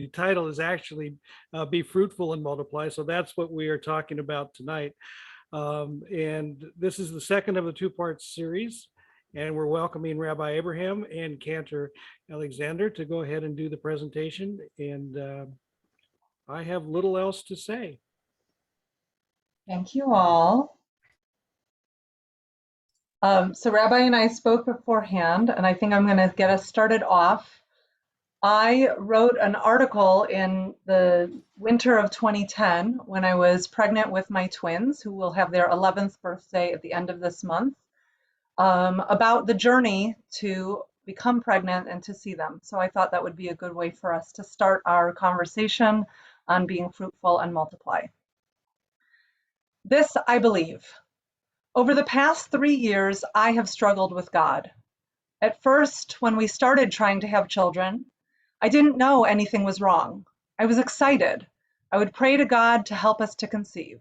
The title is actually Be Fruitful and Multiply. So that's what we are talking about tonight. And this is the second of the two-part series. And we're welcoming Rabbi Abraham and Cantor Alexander to go ahead and do the presentation. And I have little else to say. Thank you all. So Rabbi and I spoke beforehand, and I think I'm going to get us started off. I wrote an article in the winter of 2010 when I was pregnant with my twins, who will have their 11th birthday at the end of this month, about the journey to become pregnant and to see them. So I thought that would be a good way for us to start our conversation on being fruitful and multiply. This I believe. Over the past 3 years, I have struggled with God. At first, when we started trying to have children, I didn't know anything was wrong. I was excited. I would pray to God to help us to conceive.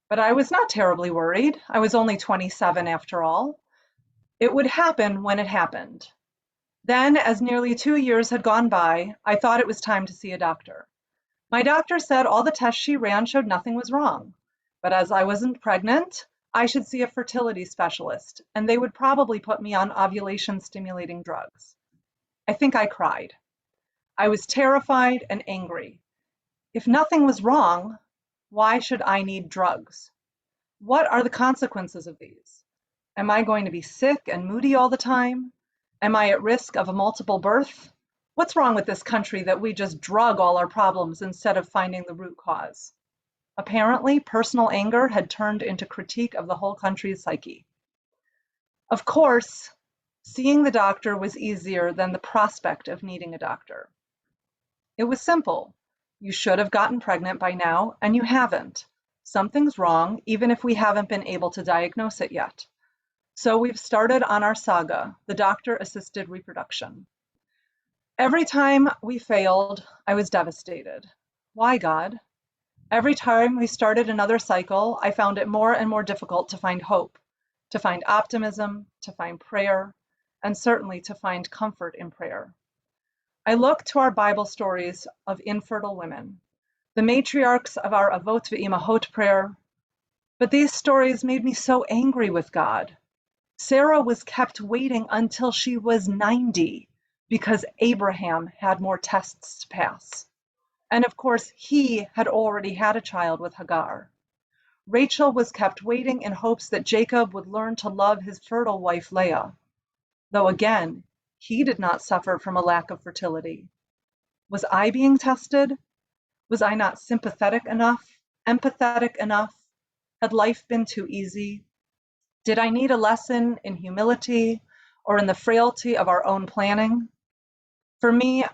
But I was not terribly worried. I was only 27 after all. It would happen when it happened. Then, as nearly 2 years had gone by, I thought it was time to see a doctor. My doctor said all the tests she ran showed nothing was wrong. But as I wasn't pregnant, I should see a fertility specialist, and they would probably put me on ovulation-stimulating drugs. I think I cried. I was terrified and angry. If nothing was wrong, why should I need drugs? What are the consequences of these? Am I going to be sick and moody all the time? Am I at risk of a multiple birth? What's wrong with this country that we just drug all our problems instead of finding the root cause? Apparently, personal anger had turned into critique of the whole country's psyche. Of course, seeing the doctor was easier than the prospect of needing a doctor. It was simple. You should have gotten pregnant by now, and you haven't. Something's wrong, even if we haven't been able to diagnose it yet. So we've started on our saga, the doctor-assisted reproduction. Every time we failed, I was devastated. Why, God? Every time we started another cycle, I found it more and more difficult to find hope, to find optimism, to find prayer, and certainly to find comfort in prayer. I look to our Bible stories of infertile women, the matriarchs of our Avot ve'imahot prayer, but these stories made me so angry with God. Sarah was kept waiting until she was 90 because Abraham had more tests to pass. And of course, he had already had a child with Hagar. Rachel was kept waiting in hopes that Jacob would learn to love his fertile wife Leah, though again, he did not suffer from a lack of fertility. Was I being tested? Was I not sympathetic enough, empathetic enough? Had life been too easy? Did I need a lesson in humility or in the frailty of our own planning? For me,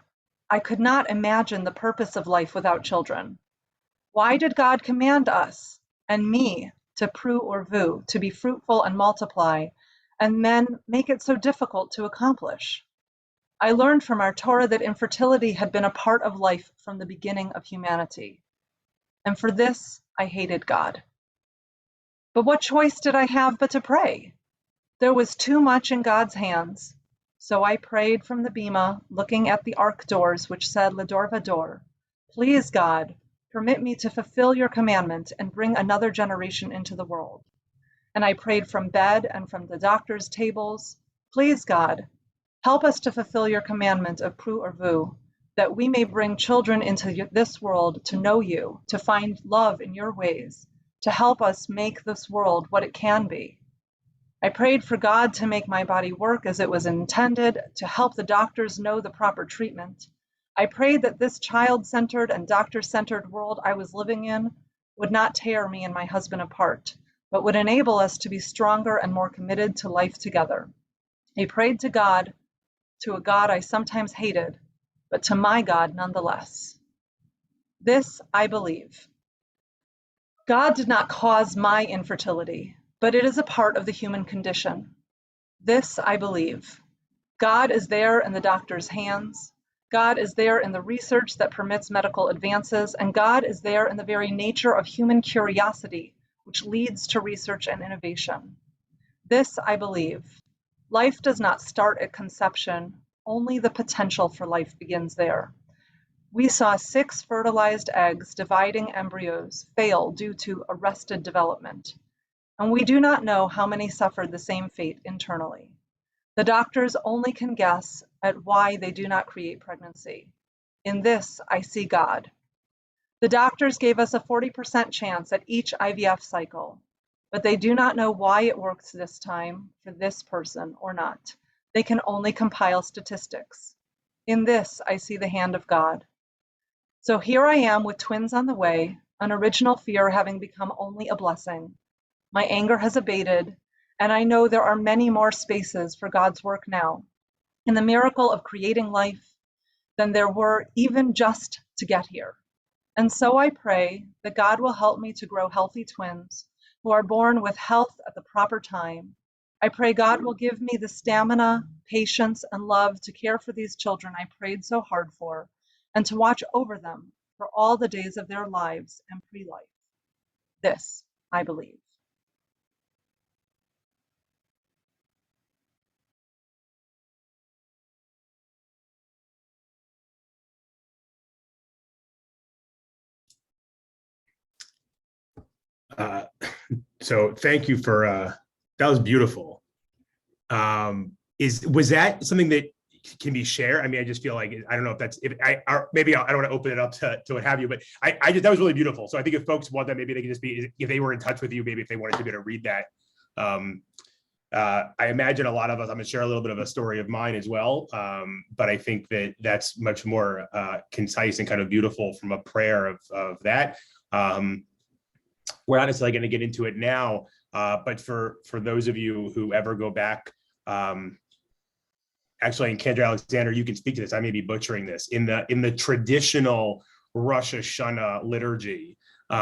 I could not imagine the purpose of life without children. Why did God command us and me to pru, to be fruitful and multiply, and then make it so difficult to accomplish? I learned from our Torah that infertility had been a part of life from the beginning of humanity. And for this, I hated God. But what choice did I have but to pray? There was too much in God's hands. So I prayed from the bima, looking at the ark doors, which said, Ledor Vador, please, God, permit me to fulfill your commandment and bring another generation into the world. And I prayed from bed and from the doctor's tables, please, God, help us to fulfill your commandment of pru, that we may bring children into this world to know you, to find love in your ways, to help us make this world what it can be. I prayed for God to make my body work as it was intended, to help the doctors know the proper treatment. I prayed that this child-centered and doctor-centered world I was living in would not tear me and my husband apart, but would enable us to be stronger and more committed to life together. I prayed to God, to a God I sometimes hated, but to my God nonetheless. This I believe. God did not cause my infertility, but it is a part of the human condition. This I believe. God is there in the doctor's hands. God is there in the research that permits medical advances, and God is there in the very nature of human curiosity, which leads to research and innovation. This I believe. Life does not start at conception, only the potential for life begins there. We saw 6 fertilized eggs dividing embryos fail due to arrested development, and we do not know how many suffered the same fate internally. The doctors only can guess at why they do not create pregnancy. In this, I see God. The doctors gave us a 40% chance at each IVF cycle, but they do not know why it works this time for this person or not. They can only compile statistics. In this, I see the hand of God. So here I am with twins on the way, an original fear having become only a blessing. My anger has abated, and I know there are many more spaces for God's work now, in the miracle of creating life, than there were even just to get here. And so I pray that God will help me to grow healthy twins who are born with health at the proper time. I pray God will give me the stamina, patience, and love to care for these children I prayed so hard for, and to watch over them for all the days of their lives and pre-life. This I believe. Uh, so thank you for that was beautiful. Was that something that can be shared? I mean, I just feel like I don't know if that's if I maybe I don't want to open it up to what have you, but I just that was really beautiful. So I think if folks want that, maybe they can just be if they were in touch with you, maybe if they wanted to be able to read that. I imagine a lot of us. I'm going to share a little bit of a story of mine as well, but I think that that's much more concise and kind of beautiful from a prayer of that. We're not necessarily going to get into it now, but for those of you who ever go back, actually, in Cantor Alexander, you can speak to this. I may be butchering this. In the traditional Rosh Hashanah liturgy, the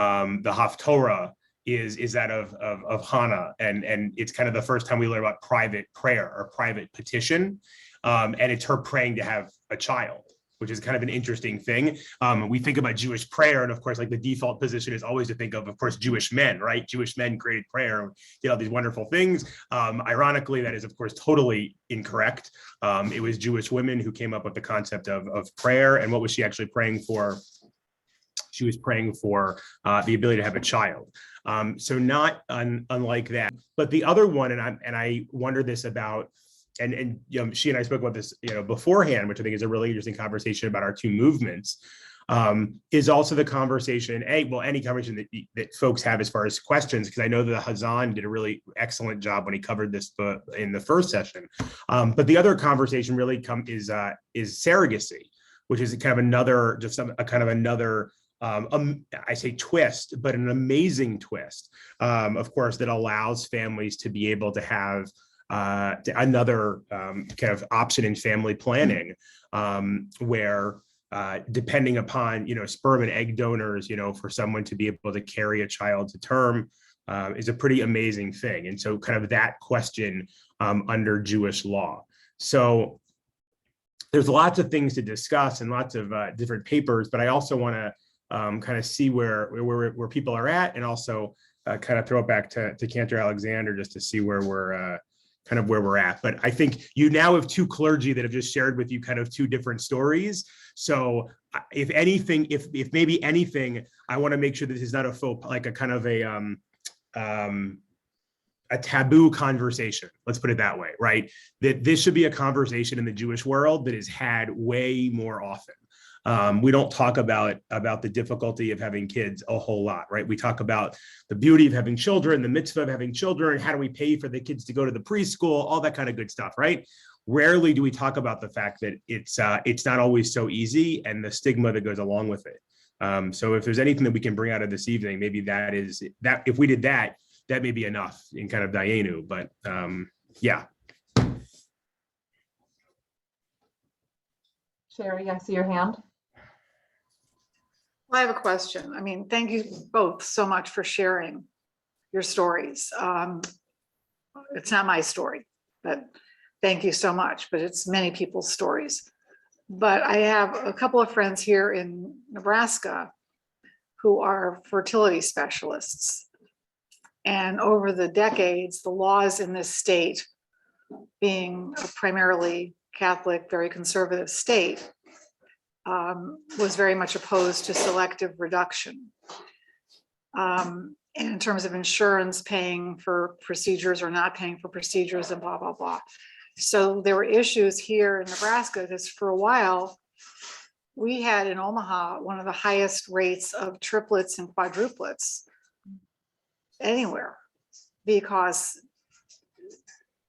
Haftorah is that of Hannah, and it's kind of the first time we learn about private prayer or private petition, and it's her praying to have a child, which is kind of an interesting thing. We think about Jewish prayer, and of course, like the default position is always to think of course, Jewish men, right? Jewish men created prayer, did all these wonderful things. Ironically, that is, of course, totally incorrect. It was Jewish women who came up with the concept of prayer, and what was she actually praying for? She was praying for the ability to have a child. So not unlike that. But the other one, and I wonder this about, and you know, she and I spoke about this, you know, beforehand, which I think is a really interesting conversation about our two movements, is also the conversation, any conversation that folks have as far as questions, because I know that Hazan did a really excellent job when he covered this in the first session. But the other conversation really is surrogacy, which is kind of another, I say twist, but an amazing twist, of course, that allows families to be able to have another kind of option in family planning, where depending upon, you know, sperm and egg donors, you know, for someone to be able to carry a child to term is a pretty amazing thing. And so kind of that question under Jewish law. So there's lots of things to discuss and lots of different papers, but I also want to kind of see where people are at, and also kind of throw it back to Cantor Alexander just to see where we're kind of where we're at. But I think you now have two clergy that have just shared with you kind of two different stories. So if anything, if maybe anything, I want to make sure that this is not a faux, like a kind of a taboo conversation. Let's put it that way, right? That this should be a conversation in the Jewish world that is had way more often. We don't talk about the difficulty of having kids a whole lot, right? We talk about the beauty of having children, the mitzvah of having children, how do we pay for the kids to go to the preschool, all that kind of good stuff, right? Rarely do we talk about the fact that it's not always so easy, and the stigma that goes along with it. So if there's anything that we can bring out of this evening, maybe that is that. If we did that, that may be enough in kind of Dayenu, but yeah. Sherry, I see your hand. I have a question. I mean, thank you both so much for sharing your stories. It's not my story, but thank you so much. But it's many people's stories. But I have a couple of friends here in Nebraska who are fertility specialists. And over the decades, the laws in this state, being a primarily Catholic, very conservative state, was very much opposed to selective reduction. And in terms of insurance paying for procedures or not paying for procedures and blah, blah, blah. So there were issues here in Nebraska because for a while, we had in Omaha one of the highest rates of triplets and quadruplets anywhere, because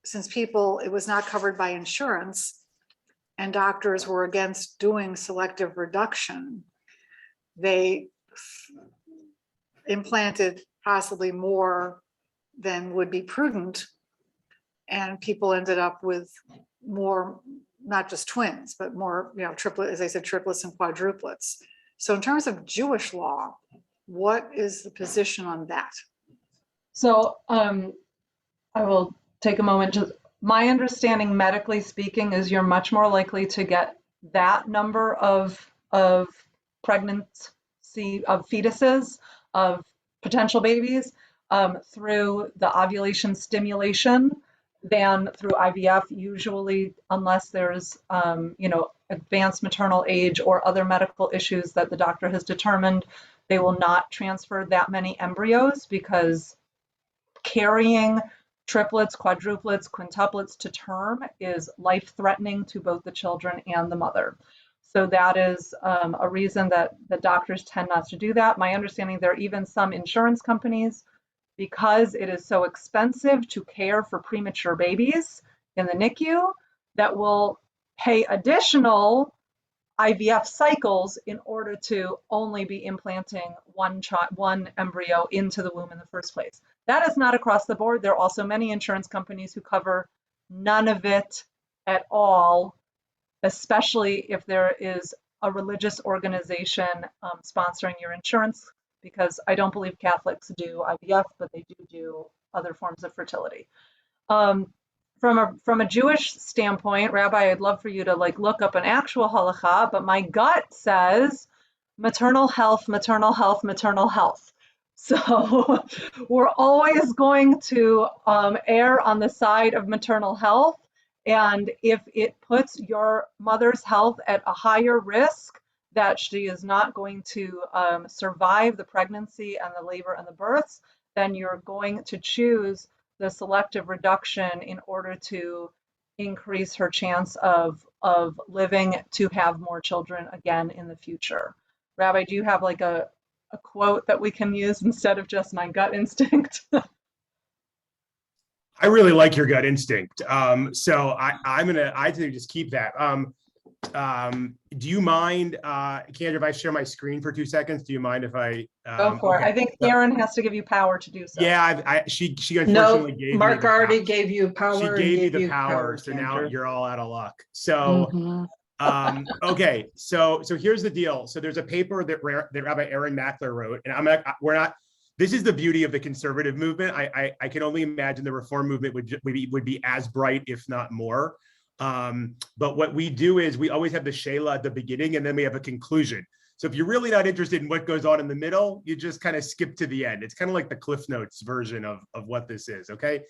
since it was not covered by insurance and doctors were against doing selective reduction, they implanted possibly more than would be prudent. And people ended up with more, not just twins, but more, triplet, as I said, triplets and quadruplets. So in terms of Jewish law, what is the position on that? So I will take a moment. My understanding, medically speaking, is you're much more likely to get that number of pregnancy, of fetuses, of potential babies through the ovulation stimulation than through IVF, usually, unless there's advanced maternal age or other medical issues that the doctor has determined. They will not transfer that many embryos because carrying triplets, quadruplets, quintuplets to term is life-threatening to both the children and the mother. So that is a reason that the doctors tend not to do that. My understanding, there are even some insurance companies, because it is so expensive to care for premature babies in the NICU, that will pay additional IVF cycles in order to only be implanting one embryo into the womb in the first place. That is not across the board. There are also many insurance companies who cover none of it at all, especially if there is a religious organization sponsoring your insurance, because I don't believe Catholics do IVF, but they do other forms of fertility. From a Jewish standpoint, Rabbi, I'd love for you to look up an actual halacha, but my gut says maternal health, maternal health, maternal health. So we're always going to err on the side of maternal health. And if it puts your mother's health at a higher risk, that she is not going to survive the pregnancy and the labor and the births, then you're going to choose the selective reduction in order to increase her chance of living to have more children again in the future. Rabbi, do you have a quote that we can use instead of just my gut instinct? I really like your gut instinct. So I think just keep that. Do you mind, Cantor, if I share my screen for 2 seconds? Do you mind if I go for it? I think Karen has to give you power to do so. Yeah, she No, unfortunately gave Mark me already gave you power. She gave you the power, so now you're all out of luck. So okay, so here's the deal. So there's a paper that Rabbi Aaron Mackler wrote, and this is the beauty of the conservative movement. I can only imagine the reform movement would be as bright, if not more. But what we do is we always have the Shela at the beginning, and then we have a conclusion. So if you're really not interested in what goes on in the middle, you just kind of skip to the end. It's kind of like the Cliff Notes version of what this is, okay?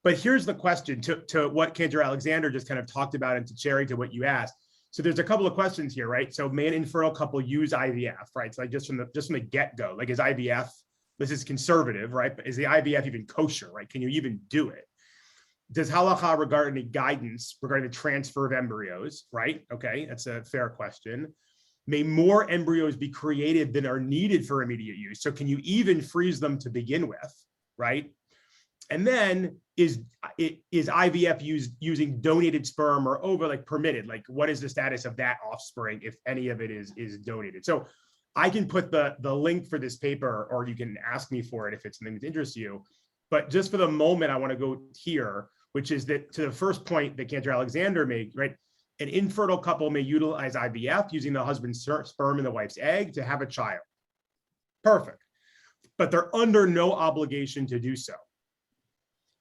But here's the question to what Cantor Alexander just kind of talked about, and to Cherry, to what you asked. So there's a couple of questions here, right? So may an infertile couple use IVF, right? So just from the get-go, is IVF, this is conservative, right? But is the IVF even kosher, right? Can you even do it? Does halacha regard any guidance regarding the transfer of embryos, right? Okay, that's a fair question. May more embryos be created than are needed for immediate use? So can you even freeze them to begin with, right? And then is IVF using donated sperm or permitted? What is the status of that offspring if any of it is donated? So I can put the link for this paper, or you can ask me for it if it's something that interests you. But just for the moment, I want to go here, which is that to the first point that Cantor Alexander made, right? An infertile couple may utilize IVF using the husband's sperm and the wife's egg to have a child. Perfect. But they're under no obligation to do so.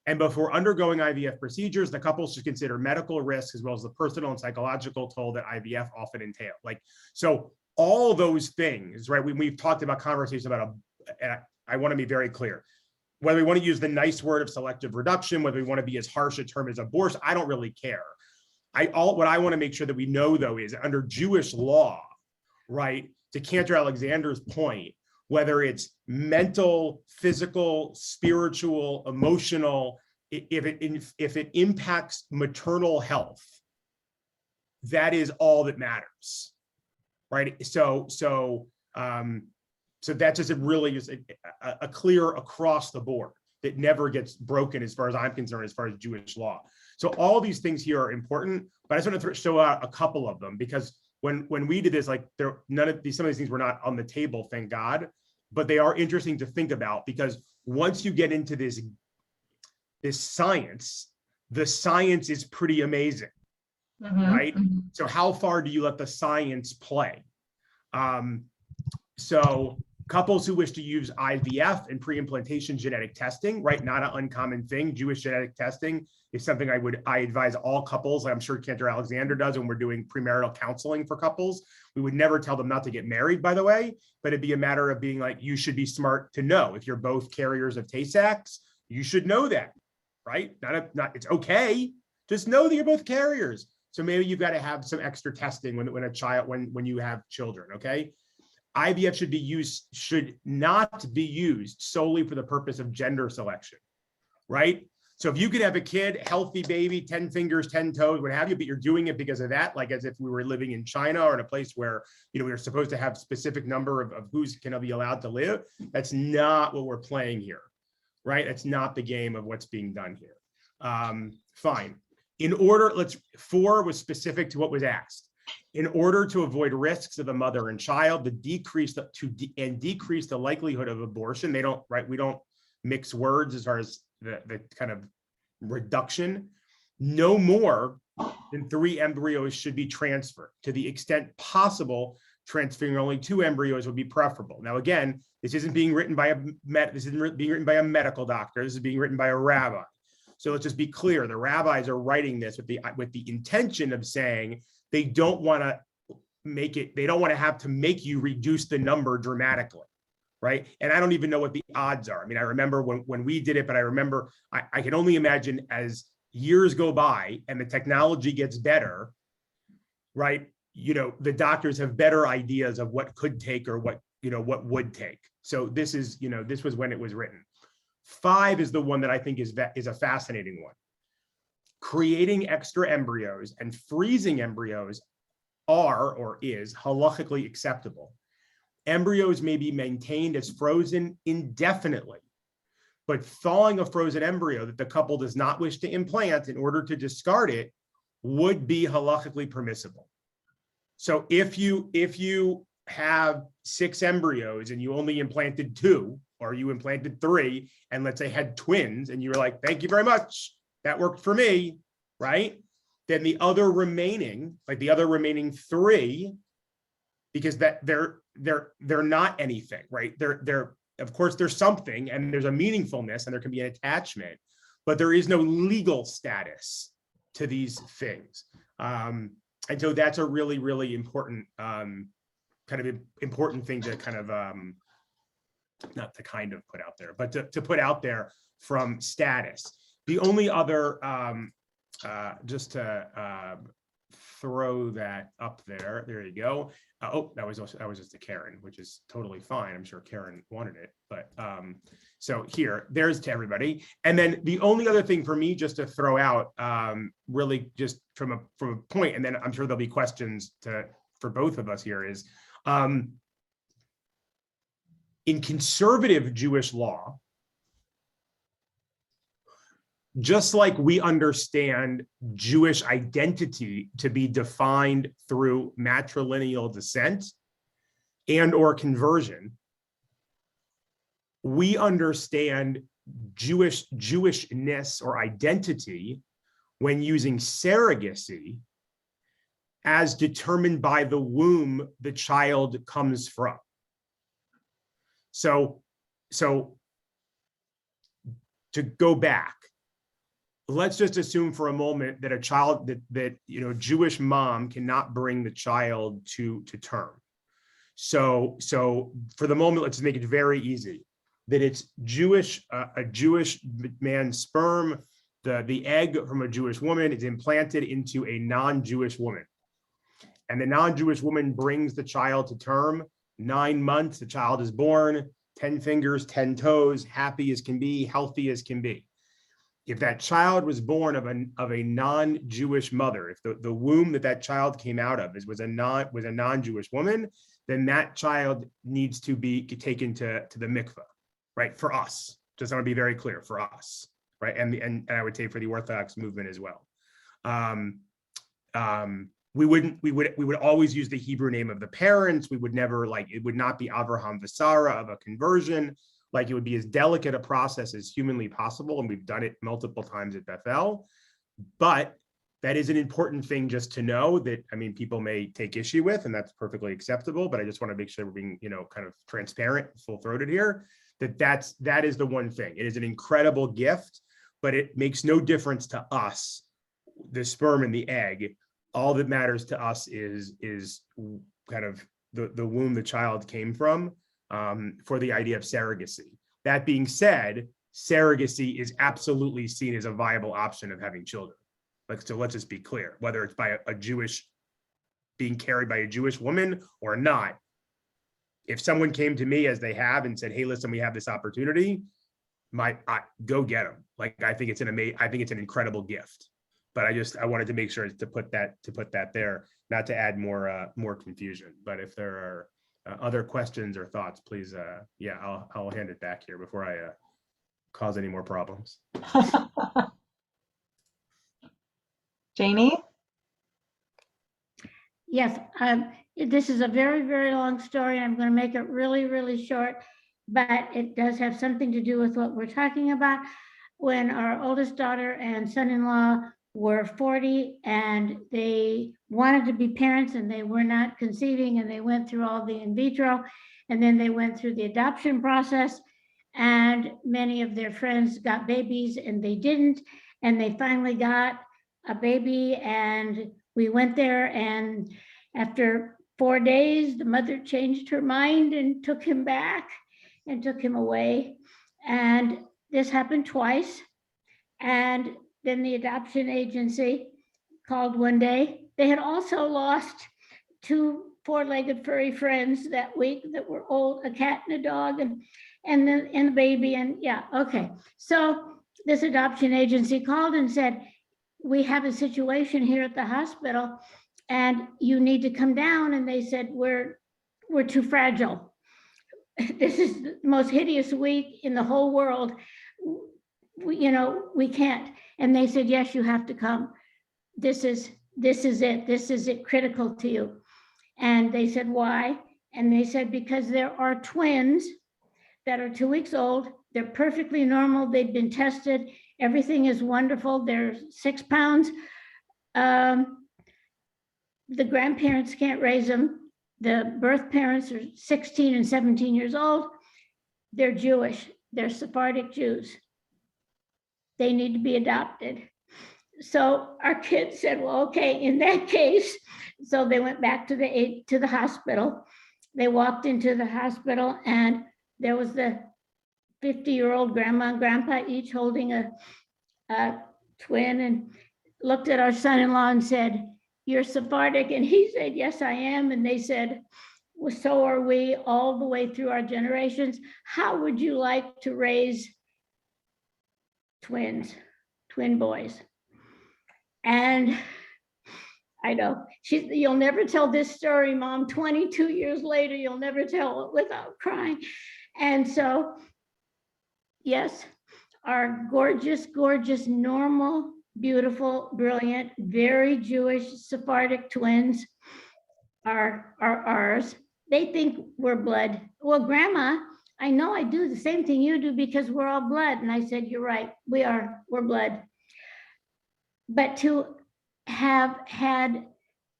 And before undergoing IVF procedures, the couple should consider medical risks as well as the personal and psychological toll that IVF often entail. So all those things, right? We've talked about conversations about, and I want to be very clear, whether we want to use the nice word of selective reduction, whether we want to be as harsh a term as abortion, I don't really care. What I want to make sure that we know, though, is under Jewish law, right? To Cantor Alexander's point, whether it's mental, physical, spiritual, emotional, if it impacts maternal health, that is all that matters, right? So that's just really just a clear across the board that never gets broken as far as I'm concerned, as far as Jewish law. So all these things here are important, but I just want to show out a couple of them, because when we did this, like some of these things were not on the table, thank God, but they are interesting to think about, because once you get into this science, the science is pretty amazing, right? So how far do you let the science play? So couples who wish to use IVF and pre-implantation genetic testing, right? Not an uncommon thing. Jewish genetic testing is something I advise all couples. I'm sure Cantor Alexander does when we're doing premarital counseling for couples. We would never tell them not to get married, by the way, but it'd be a matter of being like, you should be smart to know if you're both carriers of Tay-Sachs, you should know that, right? It's okay. Just know that you're both carriers. So maybe you've got to have some extra testing when you have children, okay? IVF should not be used solely for the purpose of gender selection, right? So if you could have a kid, healthy baby, 10 fingers, 10 toes, what have you, but you're doing it because of that, like as if we were living in China or in a place where, we were supposed to have specific number of who's going to be allowed to live. That's not what we're playing here, right? That's not the game of what's being done here. Fine. 4 was specific to what was asked. In order to avoid risks of the mother and child, decrease the likelihood of abortion. We don't mix words as far as the kind of reduction. No more than 3 embryos should be transferred. To the extent possible, transferring only 2 embryos would be preferable. Now, again, this isn't being written by a medical doctor. This is being written by a rabbi. So let's just be clear: the rabbis are writing this with the intention of saying they don't want to have to make you reduce the number dramatically, right? And I don't even know what the odds are. I mean, I remember when we did it, but I remember I can only imagine as years go by and the technology gets better, right? The doctors have better ideas of what could take or what would take. So this was when it was written. 5 is the one that I think is a fascinating one. Creating extra embryos and freezing embryos is halachically acceptable. Embryos may be maintained as frozen indefinitely, but thawing a frozen embryo that the couple does not wish to implant in order to discard it would be halachically permissible. So if you have 6 embryos and you only implanted 2, or you implanted 3, and let's say had twins, and you were like, thank you very much, that worked for me, right? Then the other remaining 3, because that they're not anything, right? They're of course there's something, and there's a meaningfulness, and there can be an attachment, but there is no legal status to these things. And so that's a really, really important important thing to kind of not to kind of put out there, but to put out there from status. The only other, just to throw that up there, there you go. That was just a Karen, which is totally fine. I'm sure Karen wanted it, but so there's to everybody. And then the only other thing for me just to throw out, really just from a point, and then I'm sure there'll be questions for both of us here, is in conservative Jewish law, just like we understand Jewish identity to be defined through matrilineal descent and or conversion, we understand Jewishness or identity when using surrogacy as determined by the womb the child comes from. So to go back, let's just assume for a moment that a child that Jewish mom cannot bring the child to term. So for the moment, let's make it very easy. That it's a Jewish man's sperm, the egg from a Jewish woman is implanted into a non-Jewish woman. and the non-Jewish woman brings the child to term. 9 months, the child is born, 10 fingers, 10 toes, happy as can be, healthy as can be. If that child was born of a non-Jewish mother, if the womb that child came out of was a non-Jewish woman, then that child needs to be taken to the mikveh, right? For us, just want to be very clear, for us, right? And I would say for the Orthodox movement as well. We would always use the Hebrew name of the parents. We would never, it would not be Avraham V'Sara of a conversion. It would be as delicate a process as humanly possible. And we've done it multiple times at Bethel. But that is an important thing just to know that, people may take issue with, and that's perfectly acceptable. But I just want to make sure we're being, kind of transparent, full-throated here, that is the one thing. It is an incredible gift, but it makes no difference to us, the sperm and the egg. All that matters to us is kind of the womb the child came from, for the idea of surrogacy. That being said, surrogacy is absolutely seen as a viable option of having children. So let's just be clear, whether it's by being carried by a Jewish woman or not. If someone came to me, as they have, and said, "Hey, listen, we have this opportunity," go get them. I think it's an incredible gift. But I wanted to make sure to put that there, not to add more confusion. But if there are other questions or thoughts, please, I'll hand it back here before I cause any more problems. Janie? Yes, this is a very, very long story. I'm going to make it really, really short, but it does have something to do with what we're talking about. When our oldest daughter and son-in-law were 40 and they wanted to be parents and they were not conceiving, and they went through all the in vitro, and then they went through the adoption process, and many of their friends got babies and they didn't, and they finally got a baby, and we went there, and after 4 days the mother changed her mind and took him back and took him away. And this happened twice. And then the adoption agency called one day. They had also lost 2 4-legged furry friends that week that were old, a cat and a dog, and the baby. And yeah, okay. So this adoption agency called and said, "We have a situation here at the hospital and you need to come down." And they said, we're too fragile. This is the most hideous week in the whole world. We can't. And they said, "Yes, you have to come. This is it. This is it, critical to you." And they said, "Why?" And they said, "Because there are twins that are 2 weeks old. They're perfectly normal. They've been tested. Everything is wonderful. They're 6 pounds. The grandparents can't raise them. The birth parents are 16 and 17 years old. They're Jewish. They're Sephardic Jews. They need to be adopted." So our kids said, "Well, okay, in that case." So they went back to the hospital. They walked into the hospital, and there was the 50-year-old grandma and grandpa each holding a twin, and looked at our son-in-law and said, "You're Sephardic?" And he said, "Yes, I am." And they said, "Well, so are we, all the way through our generations. How would you like to raise twin boys?" And I know, you'll never tell this story, Mom. 22 years later, you'll never tell it without crying. And so, yes, our gorgeous, gorgeous, normal, beautiful, brilliant, very Jewish Sephardic twins are ours. They think we're blood. "Well, Grandma, I know I do the same thing you do because we're all blood." And I said, "You're right, we're blood." But to have had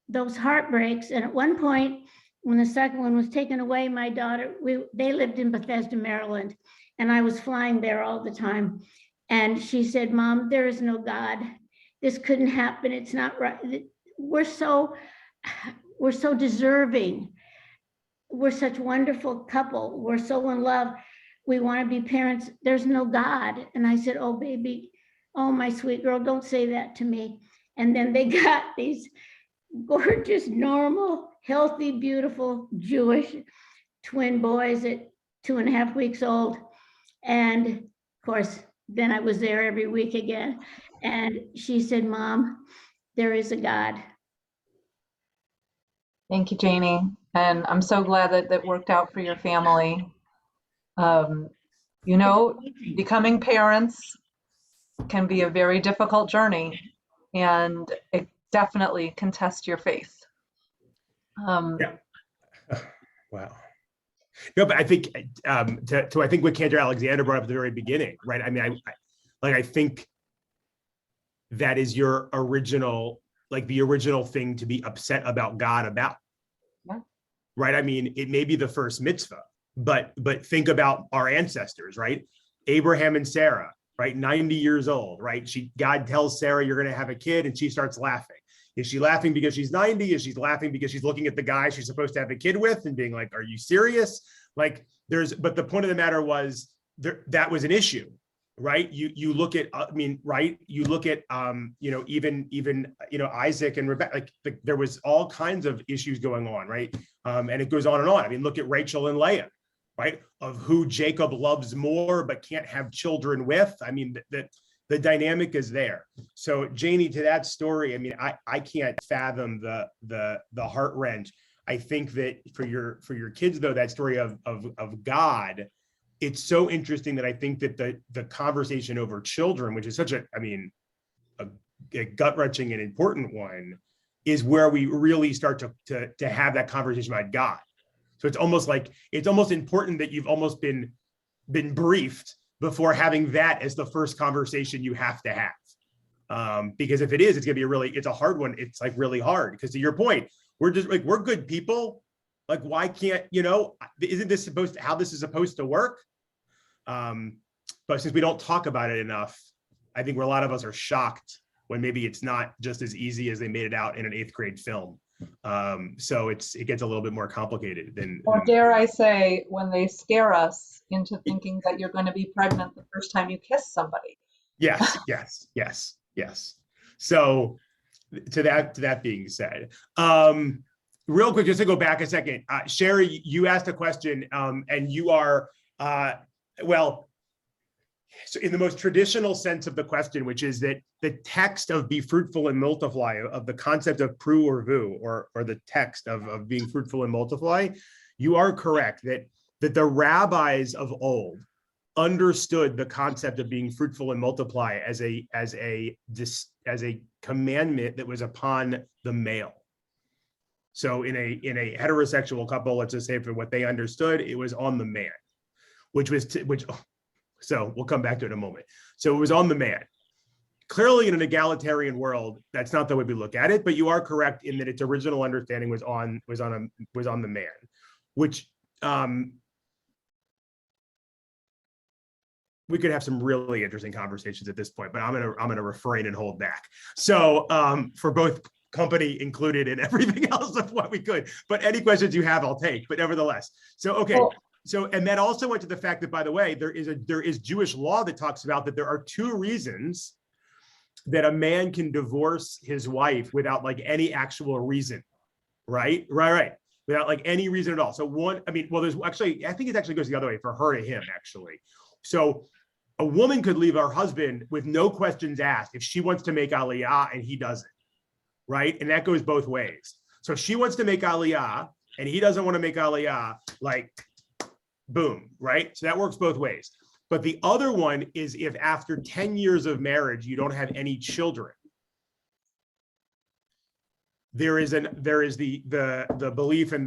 those heartbreaks, and at one point, when the second one was taken away, my daughter, they lived in Bethesda, Maryland, and I was flying there all the time. And she said, "Mom, there is no God. This couldn't happen. It's not right. We're so deserving. We're such a wonderful couple. We're so in love. We want to be parents. There's no God." And I said, "Oh, baby, oh, my sweet girl, don't say that to me." And then they got these gorgeous, normal, healthy, beautiful Jewish twin boys at 2.5 weeks old. And of course, then I was there every week again. And she said, Mom, there is a God. Thank you, Janie. And I'm so glad that that worked out for your family. You know, becoming parents can be a very difficult journey, and it definitely can test your faith. Yeah. Wow. No, but I think I think what Cantor Alexander brought up at the very beginning, right? I mean, I think that is your original, like the original thing to be upset about God about. Yeah. Right. I mean, it may be the first mitzvah, but think about our ancestors, right? Abraham and Sarah, right? 90 years old, right? God tells Sarah, you're going to have a kid, and she starts laughing. Is she laughing because she's 90? Is she laughing because she's looking at the guy she's supposed to have a kid with and being like, are you serious? Like but the point of the matter was that was an issue, right? You look at, I mean, right. You look at, even Isaac and Rebecca, like there was all kinds of issues going on, right? And it goes on and on. I mean, look at Rachel and Leah, right? Of who Jacob loves more, but can't have children with. I mean, the dynamic is there. So Janie, to that story, I mean, I can't fathom the heart wrench. I think that for your kids, though, that story of God, it's so interesting that I think that the conversation over children, which is such a gut-wrenching and important one, is where we really start to have that conversation about God. So it's almost important that you've almost been briefed before having that as the first conversation you have to have. Because if it is, it's gonna be it's a hard one. It's like really hard, because to your point, we're good people. Like, why can't, isn't this how this is supposed to work? But since we don't talk about it enough, I think a lot of us are shocked when maybe it's not just as easy as they made it out in an 8th grade film. So it gets a little bit more complicated than. Or dare I say, when they scare us into thinking that you're going to be pregnant the first time you kiss somebody. Yes. So to that being said, real quick, just to go back a second, Sherry, you asked a question, and you are, so in the most traditional sense of the question, which is that the text of be fruitful and multiply, of the concept of pru or vu, or the text of being fruitful and multiply, you are correct that the rabbis of old understood the concept of being fruitful and multiply as a commandment that was upon the male. So in a heterosexual couple, let's just say, for what they understood, it was on the man, so we'll come back to it in a moment. So it was on the man. Clearly, in an egalitarian world, that's not the way we look at it, but you are correct in that its original understanding was on the man, which we could have some really interesting conversations at this point, but I'm gonna refrain and hold back. So for both company included and everything else of what we could, but any questions you have, I'll take. But nevertheless, so okay. Well, So, and that also went to the fact that, by the way, there is Jewish law that talks about that there are 2 reasons that a man can divorce his wife without like any actual reason, right? Without like any reason at all. So one, I mean, well, there's actually, I think it actually goes the other way for her to him, actually. So a woman could leave her husband with no questions asked if she wants to make aliyah and he doesn't, right? And that goes both ways. So if she wants to make aliyah and he doesn't want to make aliyah, like, boom, right? So that works both ways. But the other one is if after 10 years of marriage, you don't have any children. There is the belief in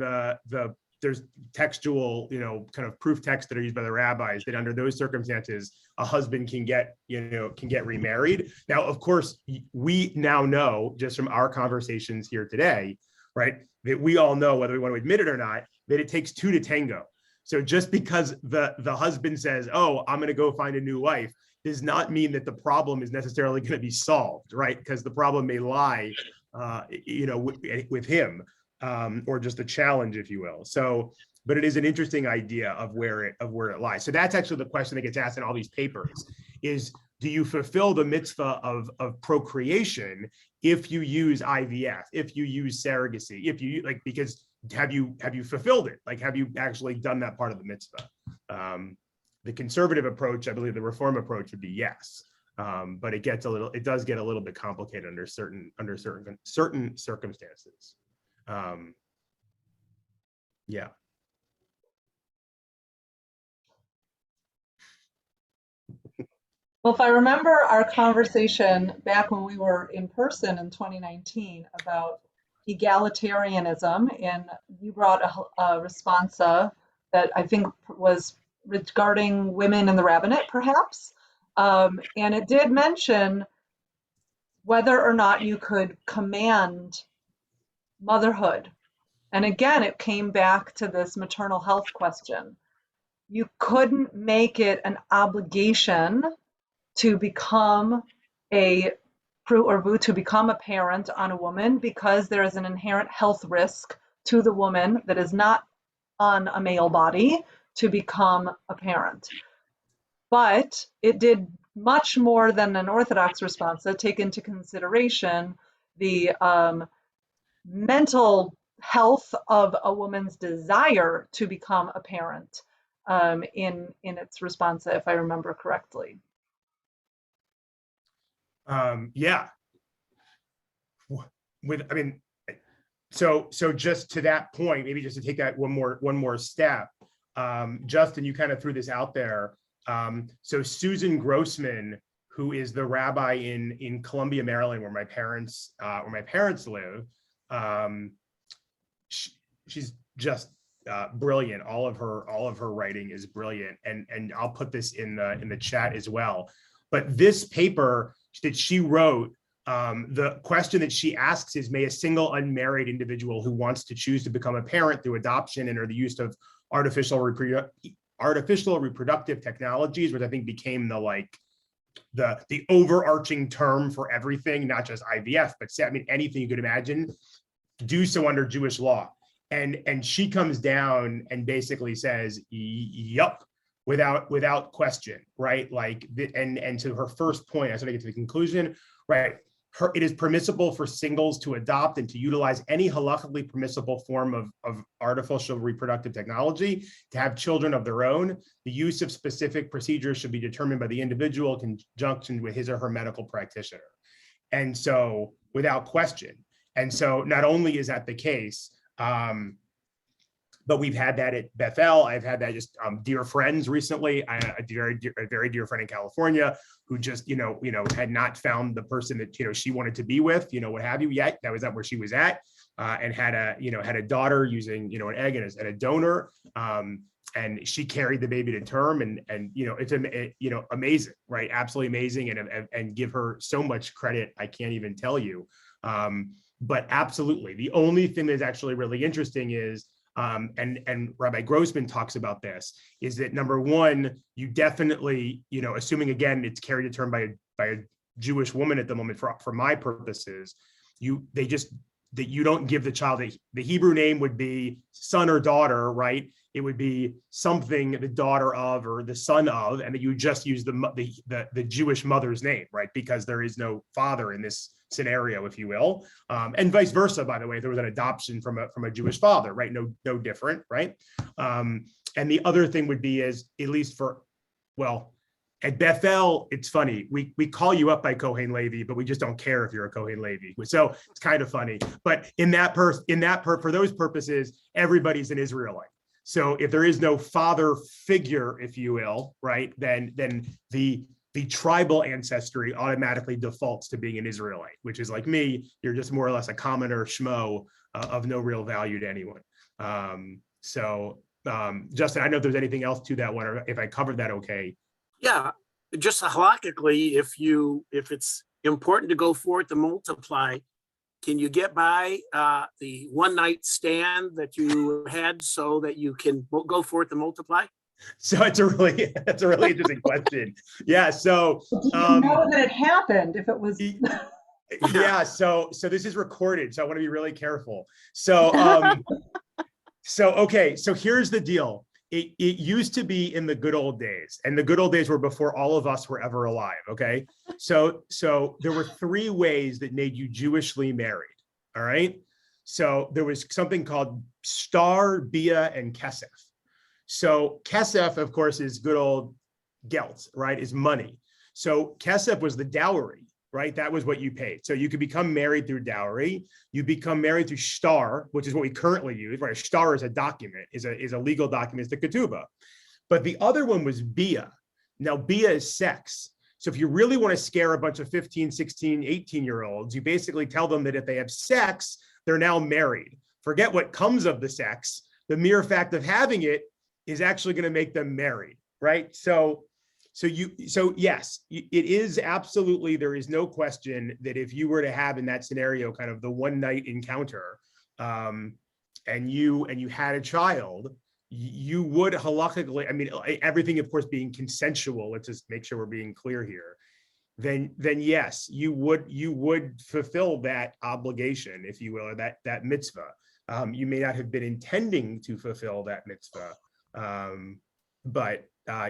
there's textual, kind of proof texts that are used by the rabbis that under those circumstances, a husband can get remarried. Now, of course, we now know just from our conversations here today, right, that we all know, whether we want to admit it or not, that it takes 2 to tango. So just because the husband says, oh, I'm going to go find a new wife, does not mean that the problem is necessarily going to be solved, right? Because the problem may lie, with him, or just a challenge, if you will. So, but it is an interesting idea of where it lies. So that's actually the question that gets asked in all these papers: is do you fulfill the mitzvah of procreation if you use IVF, if you use surrogacy, if you like, because have you fulfilled it? Like, have you actually done that part of the mitzvah? The conservative approach, I believe the reform approach would be yes. But it does get a little bit complicated under certain circumstances. Yeah. Well, if I remember our conversation back when we were in person in 2019 about egalitarianism, and you brought a responsa that I think was regarding women in the rabbinate, perhaps. And it did mention whether or not you could command motherhood. And again, it came back to this maternal health question. You couldn't make it an obligation to become a to become a parent on a woman, because there is an inherent health risk to the woman that is not on a male body to become a parent. But it did much more than an Orthodox response that take into consideration the mental health of a woman's desire to become a parent in its response, if I remember correctly. Yeah. So just to that point, maybe just to take that one more step, Justin, you kind of threw this out there. So Susan Grossman, who is the rabbi in Columbia, Maryland, where my parents live, she's just brilliant. All of her writing is brilliant, and I'll put this in the chat as well. But this paper that she wrote, the question that she asks is, may a single unmarried individual who wants to choose to become a parent through adoption and or the use of artificial reproductive technologies, which I think became the overarching term for everything, not just IVF, but anything you could imagine, do so under Jewish law. And she comes down and basically says, yup, without question, right? And to her first point, I sort of get to the conclusion, right? It is permissible for singles to adopt and to utilize any halakhically permissible form of artificial reproductive technology to have children of their own. The use of specific procedures should be determined by the individual in conjunction with his or her medical practitioner. And so, without question. And so, not only is that the case, but we've had that at Bethel. I've had that just dear friends recently. A very dear friend in California who just had not found the person that she wanted to be with, what have you yet. That was not where she was at, and had a daughter using an egg and a donor, and she carried the baby to term, and it's amazing, right? Absolutely amazing, and give her so much credit. I can't even tell you. But absolutely, the only thing that's actually really interesting is, and Rabbi Grossman talks about this, is that number one, you definitely, assuming again it's carried to term by a Jewish woman at the moment for my purposes, that you don't give the child the Hebrew name would be son or daughter, right? It would be something the daughter of or the son of, and that you just use the Jewish mother's name, right? Because there is no father in this scenario, if you will, and vice versa. By the way, if there was an adoption from a Jewish father, right? No different, right? And the other thing would be is, at least at Bethel, it's funny. We call you up by Kohen Levi, but we just don't care if you're a Kohen Levi. So it's kind of funny. But for those purposes, everybody's an Israelite. So if there is no father figure, if you will, right, then the tribal ancestry automatically defaults to being an Israelite, which is like me. You're just more or less a commoner schmo of no real value to anyone. Justin, I don't know if there's anything else to that one, or if I covered that okay. Yeah, just halachically, if it's important to go forth to multiply, can you get by the one night stand that you had so that you can go forth to multiply? So that's a really interesting question. Yeah. So you know that it happened if it was. Yeah. So this is recorded, so I want to be really careful. So okay. So here's the deal. it used to be in the good old days, and the good old days were before all of us were ever alive. Okay. So there were 3 ways that made you Jewishly married. All right. So there was something called star, bia, and kesef. So kesef, of course, is good old gelt, right? Is money. So kesef was the dowry, right? That was what you paid. So you could become married through dowry. You become married through star, which is what we currently use, right? A star is a document, is a legal document, it's the ketubah. But the other one was bia. Now, bia is sex. So if you really want to scare a bunch of 15, 16, 18-year-olds, you basically tell them that if they have sex, they're now married. Forget what comes of the sex. The mere fact of having it is actually going to make them married, right? So yes, it is absolutely, there is no question that if you were to have in that scenario kind of the one night encounter, and you had a child, you would halakhically, I mean, everything of course being consensual, let's just make sure we're being clear here, then yes, you would fulfill that obligation, if you will, or that mitzvah. You may not have been intending to fulfill that mitzvah, but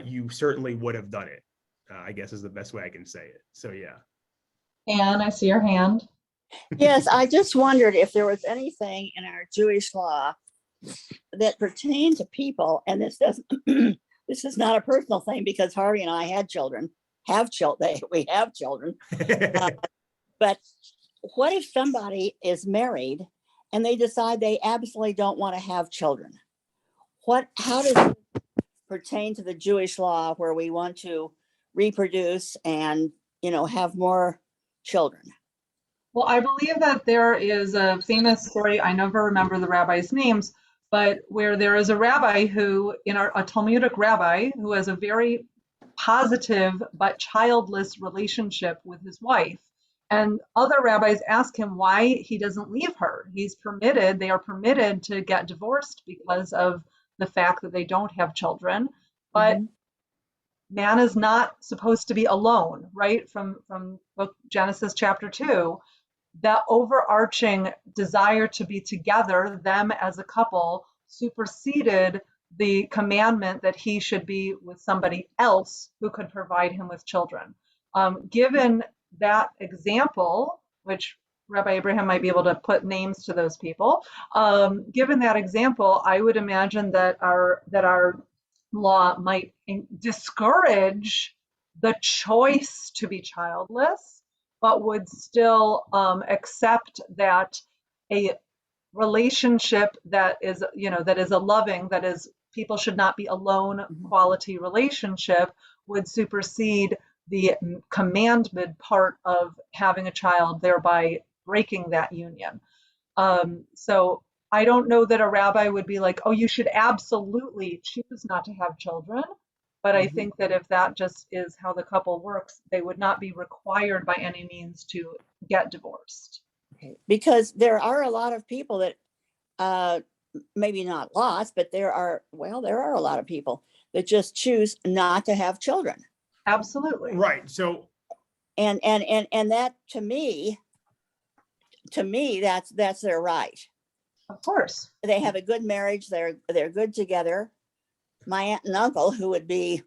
you certainly would have done it, I guess is the best way I can say it. So yeah. Anne, I see your hand. Yes, I just wondered if there was anything in our Jewish law that pertained to people, and this doesn't, this is not a personal thing because Harvey and I had children, we have children. But what if somebody is married and they decide they absolutely don't want to have children? How does it pertain to the Jewish law where we want to reproduce and, have more children? Well, I believe that there is a famous story, I never remember the rabbis' names, but where there is a rabbi who, a Talmudic rabbi, who has a very positive but childless relationship with his wife. And other rabbis ask him why he doesn't leave her. They are permitted to get divorced because of the fact that they don't have children. But man is not supposed to be alone, right? From book Genesis chapter 2. That overarching desire to be together, them as a couple, superseded the commandment that he should be with somebody else who could provide him with children. Given that example, which Rabbi Abraham might be able to put names to those people, given that example, I would imagine that our law might discourage the choice to be childless, but would still accept that a relationship that is a loving, that is, people should not be alone quality relationship, would supersede the commandment part of having a child, thereby breaking that union. So I don't know that a rabbi would be like, oh, you should absolutely choose not to have children. But I think that if that just is how the couple works, they would not be required by any means to get divorced. Okay. Because there are a lot of people that, maybe not lots, but there are a lot of people that just choose not to have children. Absolutely. Right. So, and that to me, that's their right. Of course. They have a good marriage. They're good together. My aunt and uncle, who would be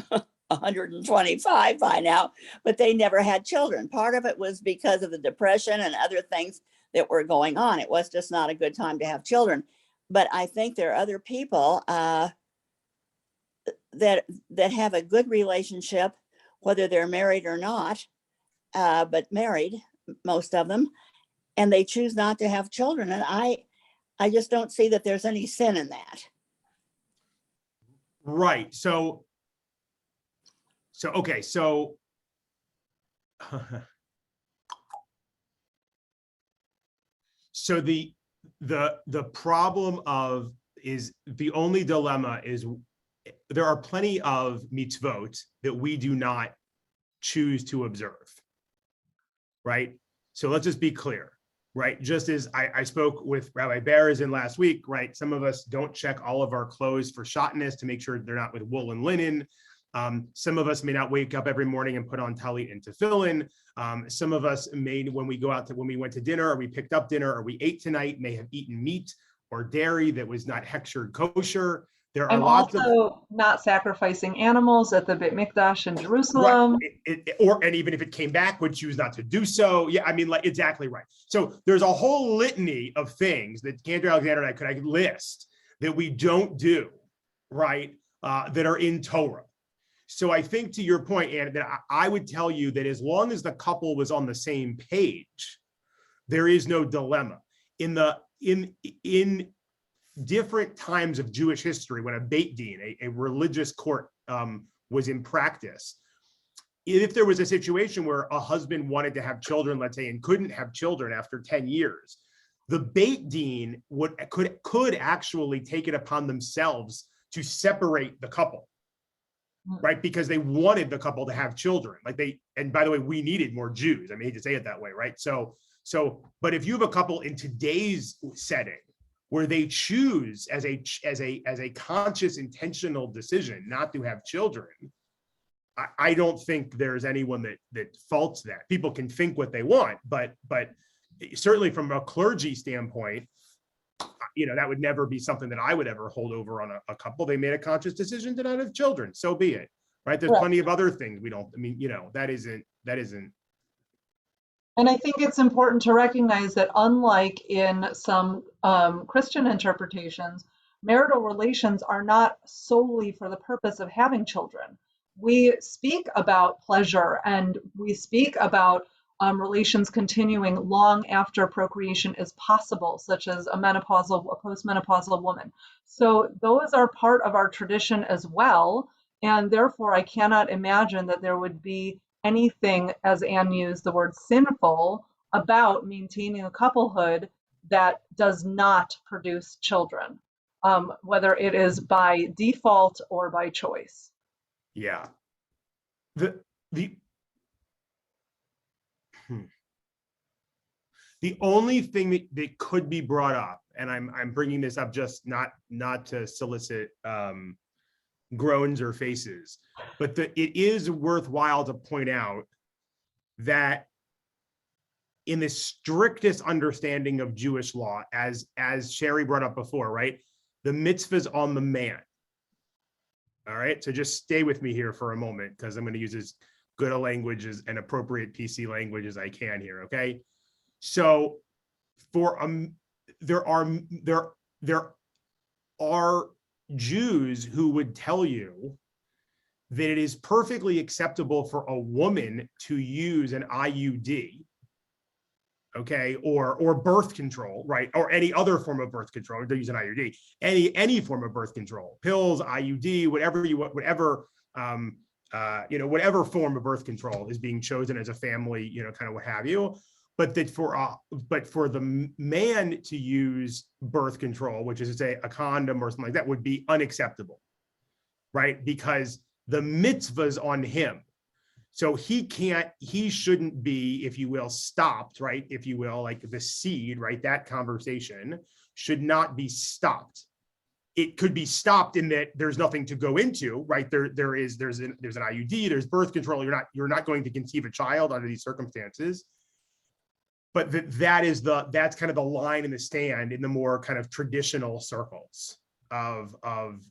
125 by now, but they never had children. Part of it was because of the depression and other things that were going on. It was just not a good time to have children. But I think there are other people that have a good relationship, whether they're married or not, but married, most of them, and they choose not to have children. And I just don't see that there's any sin in that. right. So okay. So so the problem is the only dilemma is there are plenty of mitzvot that we do not choose to observe, right? So let's just be clear, right? Just as I spoke with Rabbi Berzin last week, right? Some of us don't check all of our clothes for shotness to make sure they're not with wool and linen. Some of us may not wake up every morning and put on talit and tefillin. Some of us may, when we went to dinner or we picked up dinner or we ate tonight, may have eaten meat or dairy that was not hechshered kosher. There are And lots of also not sacrificing animals at the Beit Midrash in right, Jerusalem. and even if it came back, would choose not to do so. Yeah, I mean, like exactly right. So there's a whole litany of things that Cantor, Alexander, and I could list that we don't do, right? That are in Torah. So I think to your point, Anna, that I would tell you that as long as the couple was on the same page, there is no dilemma. In different times of Jewish history, when a Beit Din, a religious court, was in practice, if there was a situation where a husband wanted to have children, let's say, and couldn't have children after 10 years, the Beit Din could actually take it upon themselves to separate the couple, right? Because they wanted the couple to have children. And by the way, we needed more Jews. I hate to say it that way, right? But if you have a couple in today's setting where they choose as a conscious, intentional decision not to have children, I don't think there's anyone that faults that. People can think what they want, but certainly from a clergy standpoint, that would never be something that I would ever hold over on a couple. They made a conscious decision to not have children, so be it, right? There's plenty of other things we don't, that isn't. And I think it's important to recognize that unlike in some Christian interpretations, marital relations are not solely for the purpose of having children. We speak about pleasure and we speak about relations continuing long after procreation is possible, such as a postmenopausal woman. So those are part of our tradition as well. And therefore, I cannot imagine that there would be anything, as Anne used the word sinful, about maintaining a couplehood that does not produce children, whether it is by default or by choice. Yeah. The only thing that could be brought up, and I'm bringing this up just not to solicit groans or faces, but it is worthwhile to point out that in the strictest understanding of Jewish law, as Sherry brought up before, right? The mitzvah's on the man. All right, so just stay with me here for a moment because I'm going to use as good a language and appropriate PC language as I can here. Okay, so there are Jews who would tell you that it is perfectly acceptable for a woman to use an IUD, okay, or birth control, right, or any other form of birth control. They use an IUD, any form of birth control, pills, IUD, whatever form of birth control is being chosen as a family, kind of what have you. But that for the man to use birth control, which is to say a condom or something like that, would be unacceptable, right? Because the mitzvah's on him. So he shouldn't be, if you will, stopped, right? If you will, like the seed, right? That conversation should not be stopped. It could be stopped in that there's nothing to go into, right? There's an IUD, there's birth control. You're not going to conceive a child under these circumstances. But that's kind of the line in the stand in the more kind of traditional circles of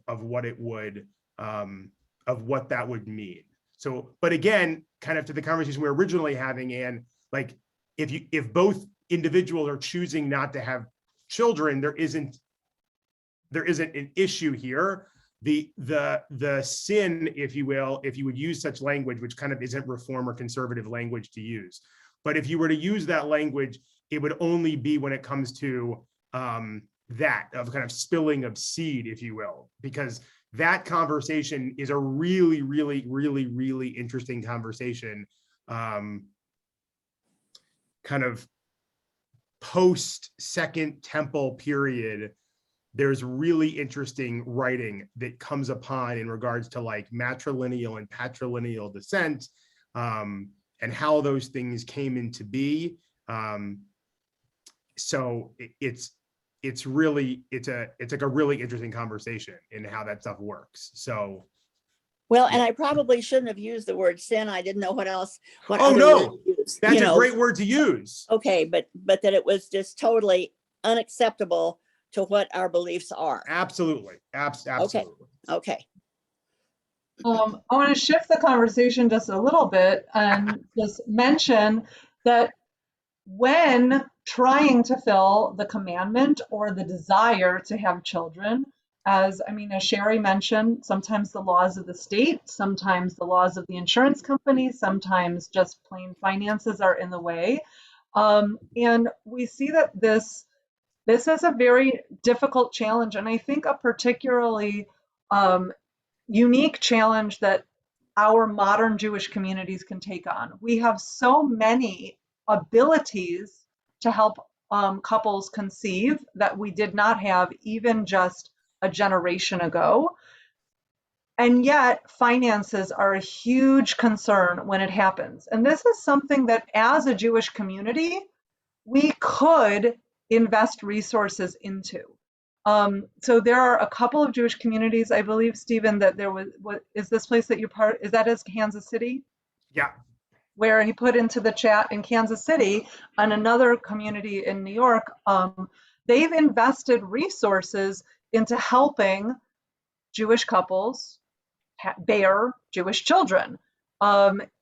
what it would of what that would mean. So, but again, kind of to the conversation we were originally having, and like if both individuals are choosing not to have children, there isn't an issue here. The sin, if you will, if you would use such language, which kind of isn't reform or conservative language to use. But if you were to use that language, it would only be when it comes to that of kind of spilling of seed, if you will, because that conversation is a really, really, really, really interesting conversation, kind of post Second Temple period. There's really interesting writing that comes upon in regards to like matrilineal and patrilineal descent, and how those things came into be. So it's like a really interesting conversation in how that stuff works. So, well, and I probably shouldn't have used the word sin. I didn't know what else. Oh no, that's a great word to use. Okay, but that it was just totally unacceptable to what our beliefs are. Absolutely. Absolutely. Okay. I want to shift the conversation just a little bit and just mention that when trying to fill the commandment or the desire to have children, as Sherry mentioned, sometimes the laws of the state, sometimes the laws of the insurance company, sometimes just plain finances are in the way. And we see that this is a very difficult challenge, and I think a particularly unique challenge that our modern Jewish communities can take on. We have so many abilities to help couples conceive that we did not have even just a generation ago. And yet, finances are a huge concern when it happens. And this is something that, as a Jewish community, we could invest resources into. So there are a couple of Jewish communities, I believe, Stephen, that there was, is this place that you're part, is that as Kansas City? Yeah. Where he put into the chat in Kansas City, and another community in New York, they've invested resources into helping Jewish couples bear Jewish children.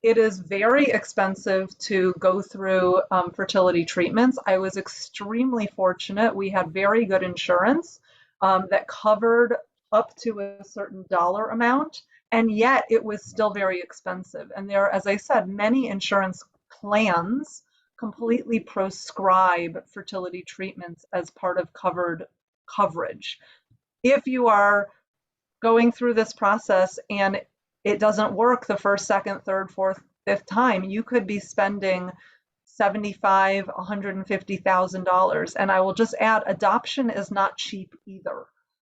It is very expensive to go through fertility treatments. I was extremely fortunate. We had very good insurance that covered up to a certain dollar amount, and yet it was still very expensive. And there, as I said, many insurance plans completely proscribe fertility treatments as part of covered coverage. If you are going through this process and it doesn't work the first, second, third, fourth, fifth time, you could be spending $75,000, $150,000. And I will just add, adoption is not cheap either.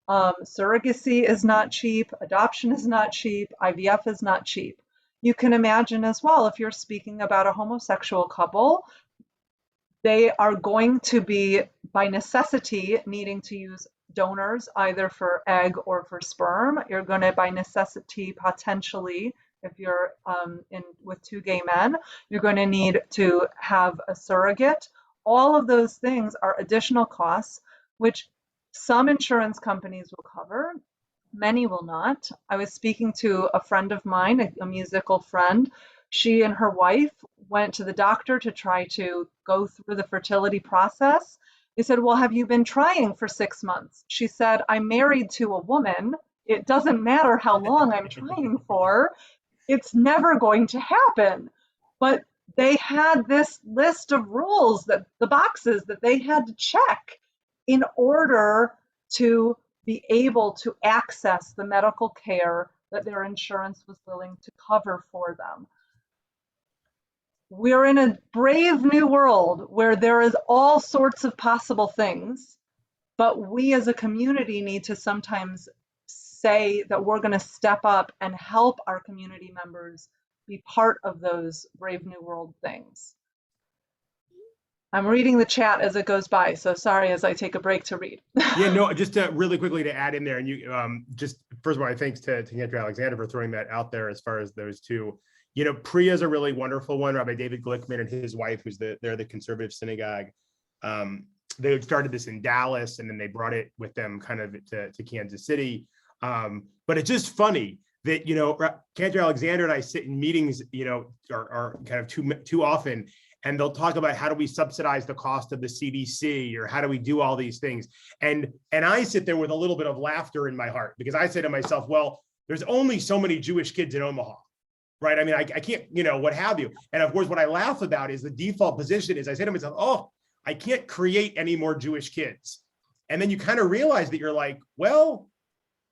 Surrogacy is not cheap. Adoption is not cheap. IVF is not cheap. You can imagine as well, if you're speaking about a homosexual couple, they are going to be, by necessity, needing to use donors either for egg or for sperm. You're going to, by necessity, potentially, if you're with two gay men, you're going to need to have a surrogate. All of those things are additional costs, which some insurance companies will cover, many will not. I was speaking to a friend of mine, a musical friend. She and her wife went to the doctor to try to go through the fertility process. They said, well, have you been trying for 6 months? She said, I'm married to a woman. It doesn't matter how long I'm trying for. It's never going to happen. But they had this list of rules, that the boxes that they had to check in order to be able to access the medical care that their insurance was willing to cover for them. We're in a brave new world where there is all sorts of possible things, but we as a community need to sometimes say that we're going to step up and help our community members be part of those brave new world things. I'm reading the chat as it goes by, so sorry as I take a break to read. Yeah, no, just really quickly to add in there, and you just first of all, thanks to Cantor Alexander for throwing that out there as far as those two. You know, Priya is a really wonderful one. Rabbi David Glickman and his wife, they're the conservative synagogue. They started this in Dallas, and then they brought it with them kind of to Kansas City. But it's just funny that, you know, Cantor Alexander and I sit in meetings, you know, are kind of too often, and they'll talk about how do we subsidize the cost of the CDC, or how do we do all these things. And I sit there with a little bit of laughter in my heart, because I say to myself, well, there's only so many Jewish kids in Omaha, right? I mean, I can't, you know, what have you. And of course, what I laugh about is the default position is I say to myself, oh, I can't create any more Jewish kids. And then you kind of realize that you're like, well,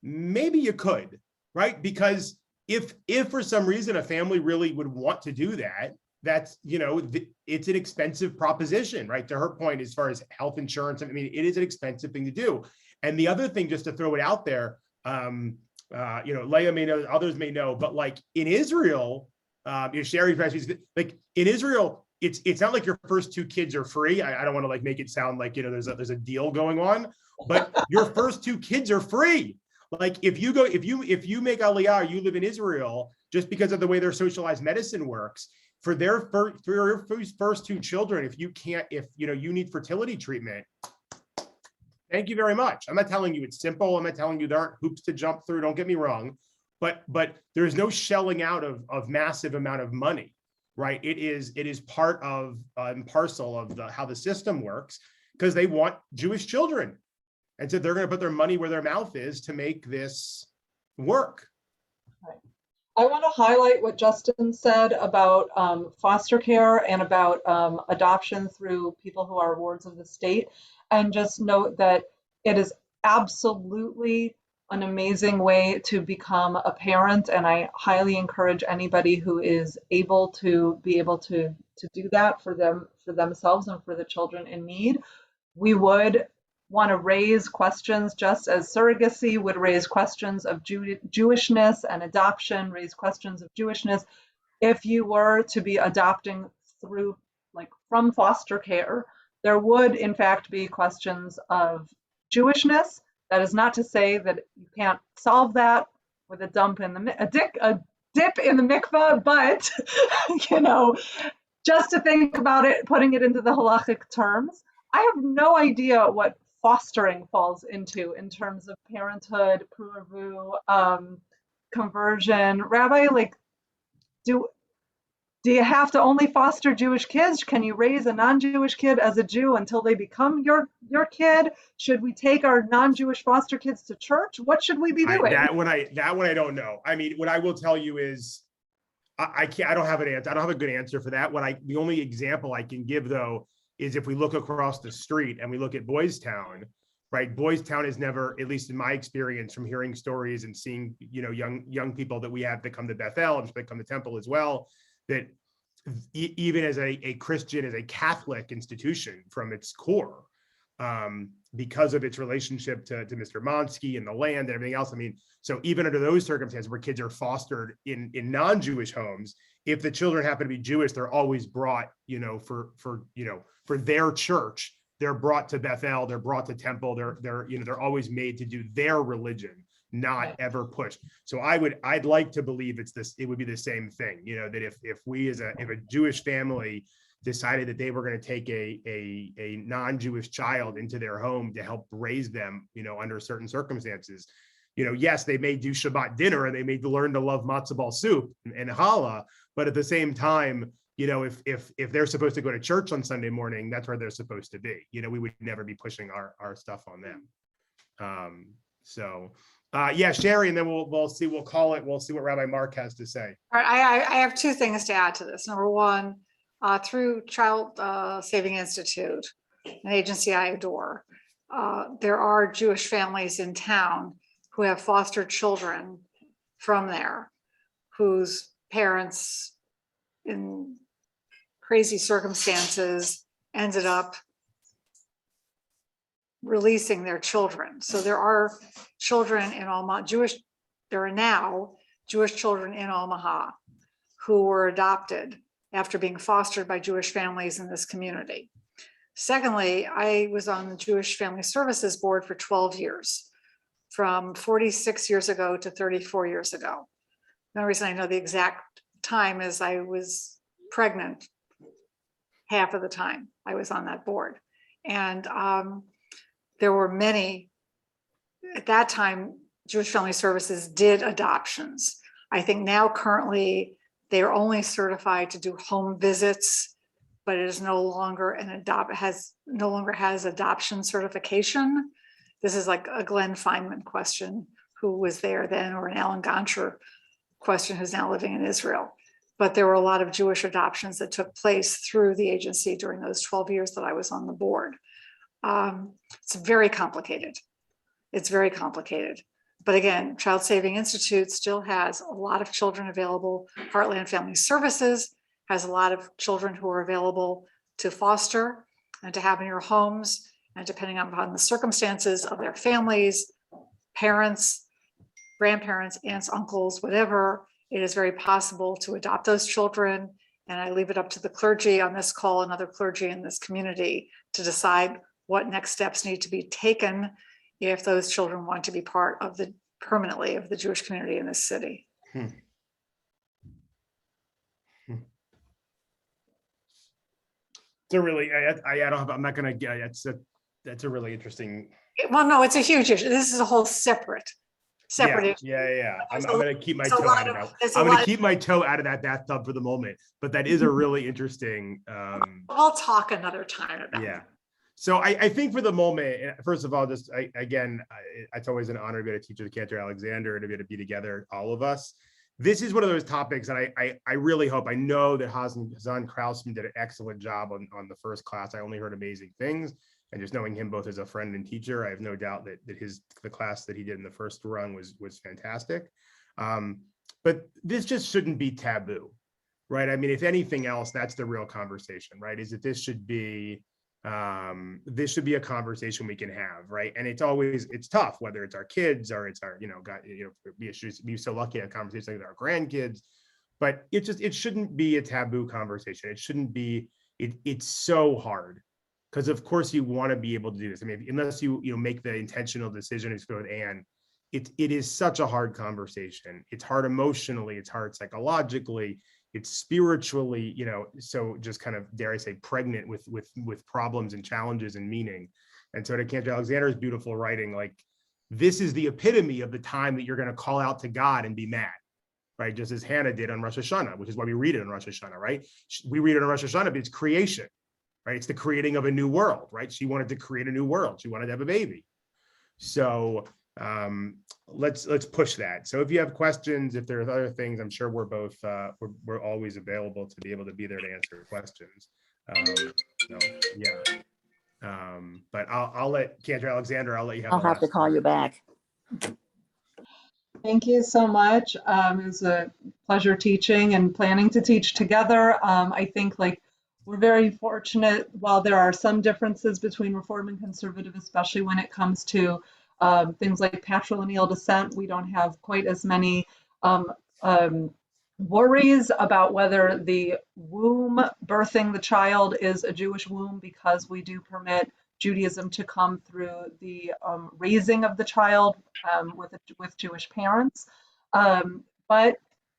maybe you could, right? Because if for some reason a family really would want to do that, that's, you know, it's an expensive proposition, right? To her point, as far as health insurance, I mean, it is an expensive thing to do. And the other thing, just to throw it out there, you know, Leah may know, others may know, but like in Israel, you know, Sherry, like in Israel, it's not like your first two kids are free. I don't want to like make it sound like, you know, there's a deal going on, but your first two kids are free. Like if you make Aliyah, you live in Israel, just because of the way their socialized medicine works, for their first two children, if you need fertility treatment, Thank you very much. I'm not telling you it's simple. I'm not telling you there aren't hoops to jump through. Don't get me wrong, but there's no shelling out of massive amount of money, right? It is part of and parcel of how the system works, because they want Jewish children, and so they're going to put their money where their mouth is to make this work. I want to highlight what Justin said about foster care and about adoption through people who are wards of the state, and just note that it is absolutely an amazing way to become a parent, and I highly encourage anybody who is able to do that for themselves and for the children in need. We would want to raise questions, just as surrogacy would raise questions of Jewishness, and adoption raise questions of Jewishness. If you were to be adopting through, like, from foster care, there would in fact be questions of Jewishness. That is not to say that you can't solve that with a dip in the mikveh, but you know, just to think about it, putting it into the halachic terms. I have no idea what fostering falls into in terms of parenthood, pruavu, conversion. Rabbi, like, do you have to only foster Jewish kids? Can you raise a non-Jewish kid as a Jew until they become your kid? Should we take our non-Jewish foster kids to church? What should we be doing? That one I don't know. I mean, what I will tell you is I don't have an answer. I don't have a good answer for that. The only example I can give, though, is if we look across the street and we look at Boys Town, right? Boys Town is never, at least in my experience from hearing stories and seeing, young people that we have that come to Bethel and that come to Temple as well, that even as a Christian, as a Catholic institution from its core, because of its relationship to Mr. Monsky and the land and everything else. I mean, so even under those circumstances where kids are fostered in non-Jewish homes, if the children happen to be Jewish, they're always brought, for their church, they're brought to Bethel, they're brought to Temple, they're always made to do their religion, not ever pushed. So I'd like to believe it would be the same thing, that if a Jewish family decided that they were going to take a non-Jewish child into their home to help raise them, under certain circumstances, yes, they may do Shabbat dinner and they may learn to love matzo ball soup and challah, but at the same time, if they're supposed to go to church on Sunday morning, that's where they're supposed to be. We would never be pushing our stuff on them. Yeah, Sherry, and then we'll see what Rabbi Mark has to say. All right, I have two things to add to this. Number one, through Child Saving Institute, an agency I adore, there are Jewish families in town who have fostered children from there, whose parents, in crazy circumstances, ended up releasing their children. So there are children in Omaha, there are now Jewish children in Omaha who were adopted after being fostered by Jewish families in this community. Secondly, I was on the Jewish Family Services Board for 12 years, from 46 years ago to 34 years ago. The only reason I know the exact time is I was pregnant half of the time I was on that board. And there were many, at that time, Jewish Family Services did adoptions. I think now currently they are only certified to do home visits, but it is no longer has adoption certification. This is like a Glenn Feynman question, who was there then, or an Alan Goncher question, who's now living in Israel. But there were a lot of Jewish adoptions that took place through the agency during those 12 years that I was on the board. It's very complicated. It's very complicated. But again, Child Saving Institute still has a lot of children available. Heartland Family Services has a lot of children who are available to foster and to have in your homes. And depending upon the circumstances of their families, parents, grandparents, aunts, uncles, whatever, it is very possible to adopt those children. And I leave it up to the clergy on this call and other clergy in this community to decide what next steps need to be taken if those children want to be part of permanently of the Jewish community in this city. So really, I'm not going to get, that's a really interesting Well, no, it's a huge issue. This is a whole separate issue. Yeah. I'm There's a gonna keep my there's a toe lot out of of- that. there's a I'm gonna lot- keep my toe out of that bathtub for the moment, but that is a really interesting, We'll talk another time about yeah. So I think for the moment, first of all, just it's always an honor to be able to teach with Cantor Alexander and to be able to be together, all of us. This is one of those topics, and I really hope, I know that Hazan Krausman did an excellent job on the first class. I only heard amazing things, and just knowing him both as a friend and teacher, I have no doubt that the class that he did in the first run was fantastic. But this just shouldn't be taboo, right? I mean, if anything else, that's the real conversation, right? Is that this should be a conversation we can have, right? And it's tough, whether it's our kids or it's our, be so lucky to have conversations with our grandkids, but it shouldn't be a taboo conversation. It shouldn't be, it's so hard, because of course you want to be able to do this. I mean, unless you make the intentional decision to go with Anne, it is such a hard conversation. It's hard emotionally, it's hard psychologically, it's spiritually, so just kind of, dare I say, pregnant with problems and challenges and meaning. And so to Cantor Alexander's beautiful writing, like, this is the epitome of the time that you're going to call out to God and be mad, right? Just as Hannah did on Rosh Hashanah, which is why we read it on Rosh Hashanah, right? We read it on Rosh Hashanah, but it's creation, right? It's the creating of a new world, right? She wanted to create a new world. She wanted to have a baby. So let's push that. So if you have questions, if there's other things, I'm sure we're both we're always available to be able to be there to answer questions. But I'll let Cantor Alexander, I'll let you have. I'll have to call you back. Thank you so much. It was a pleasure teaching and planning to teach together. I think we're very fortunate, while there are some differences between Reform and Conservative, especially when it comes to things like patrilineal descent. We don't have quite as many worries about whether the womb birthing the child is a Jewish womb, because we do permit Judaism to come through the raising of the child with Jewish parents. But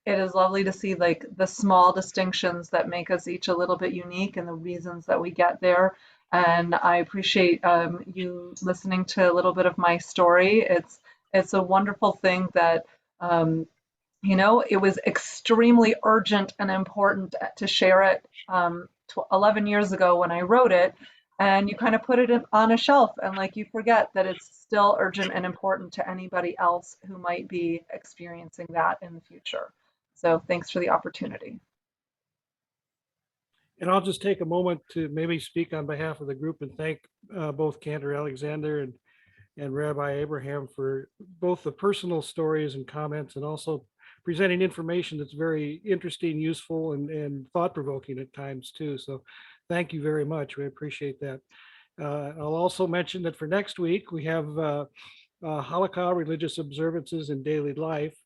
it is lovely to see the small distinctions that make us each a little bit unique and the reasons that we get there. And I appreciate you listening to a little bit of my story. It's a wonderful thing that it was extremely urgent and important to share it 11 years ago when I wrote it, and you kind of put it on a shelf, and you forget that it's still urgent and important to anybody else who might be experiencing that in the future. So thanks for the opportunity. And I'll just take a moment to maybe speak on behalf of the group and thank both Cantor Alexander and Rabbi Abraham for both the personal stories and comments, and also presenting information that's very interesting, useful, and thought-provoking at times too. So thank you very much. We appreciate that. I'll also mention that for next week, we have Halakha, Religious Observances in Daily Life.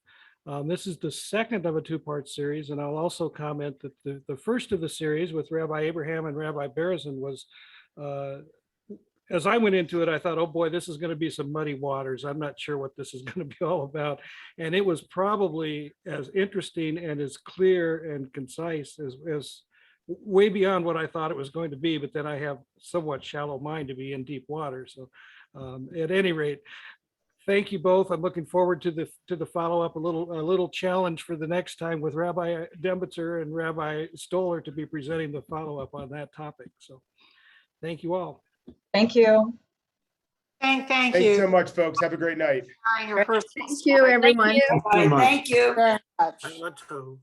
This is the second of a two-part series, and I'll also comment that the first of the series with Rabbi Abraham and Rabbi Berezin was, as I went into it, I thought, oh boy, this is going to be some muddy waters. I'm not sure what this is going to be all about. And it was probably as interesting and as clear and concise as way beyond what I thought it was going to be. But then I have somewhat shallow mind to be in deep water. So at any rate, thank you both. I'm looking forward to the follow-up, a little challenge for the next time with Rabbi Dembitzer and Rabbi Stoller to be presenting the follow-up on that topic. So thank you all. Thank you. Thank Thanks you. so much, folks. Have a great night. Sharing your personal Thank you, everyone. Thank you very much. I want to.